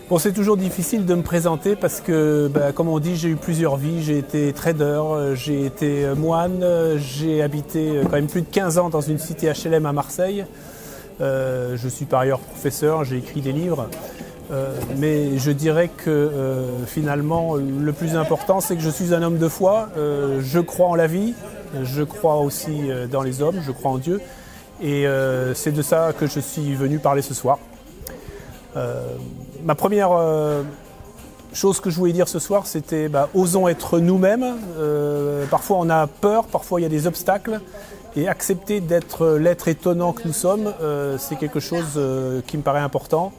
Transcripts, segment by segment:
Bon, c'est toujours difficile de me présenter parce que, comme on dit, j'ai eu plusieurs vies. J'ai été trader, j'ai été moine, j'ai habité quand même plus de 15 ans dans une cité HLM à Marseille. Je suis par ailleurs professeur, j'ai écrit des livres. Mais je dirais que finalement, le plus important, c'est que je suis un homme de foi. Je crois en la vie, je crois aussi dans les hommes, je crois en Dieu. Et c'est de ça que je suis venu parler ce soir. Ma première chose que je voulais dire ce soir, c'était osons être nous-mêmes. Parfois on a peur, parfois il y a des obstacles. Et accepter d'être l'être étonnant que nous sommes, c'est quelque chose qui me paraît important.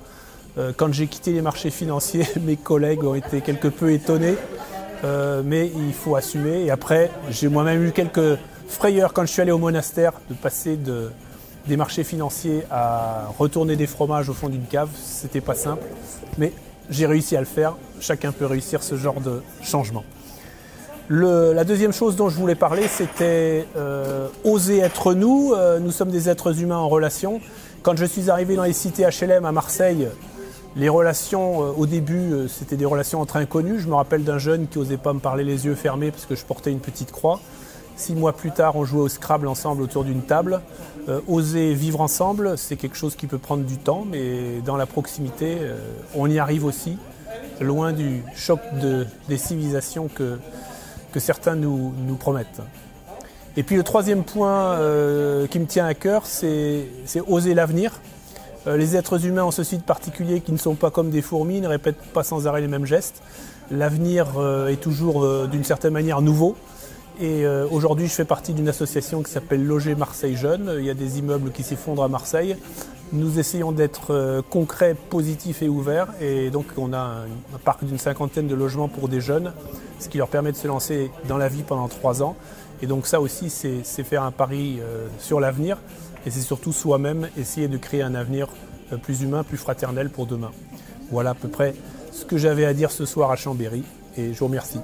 Quand j'ai quitté les marchés financiers, mes collègues ont été quelque peu étonnés. Mais il faut assumer. Et après, j'ai moi-même eu quelques frayeurs quand je suis allé au monastère de passer des marchés financiers à retourner des fromages au fond d'une cave. C'était pas simple, mais j'ai réussi à le faire. Chacun peut réussir ce genre de changement. La deuxième chose dont je voulais parler, c'était oser être nous. Nous sommes des êtres humains en relation. Quand je suis arrivé dans les cités HLM à Marseille, les relations au début, c'était des relations entre inconnus. Je me rappelle d'un jeune qui n'osait pas me parler les yeux fermés parce que je portais une petite croix. 6 mois plus tard, on jouait au Scrabble ensemble autour d'une table. Oser vivre ensemble, c'est quelque chose qui peut prendre du temps, mais dans la proximité, on y arrive aussi, loin du choc des civilisations que certains nous promettent. Et puis le troisième point qui me tient à cœur, c'est oser l'avenir. Les êtres humains ont ceci de particulier qui ne sont pas comme des fourmis, ne répètent pas sans arrêt les mêmes gestes. L'avenir est toujours d'une certaine manière nouveau. Et aujourd'hui, je fais partie d'une association qui s'appelle Loger Marseille Jeunes. Il y a des immeubles qui s'effondrent à Marseille. Nous essayons d'être concrets, positifs et ouverts. Et donc, on a un parc d'une 50aine de logements pour des jeunes, ce qui leur permet de se lancer dans la vie pendant 3 ans. Et donc ça aussi, c'est faire un pari sur l'avenir. Et c'est surtout soi-même essayer de créer un avenir plus humain, plus fraternel pour demain. Voilà à peu près ce que j'avais à dire ce soir à Chambéry. Et je vous remercie.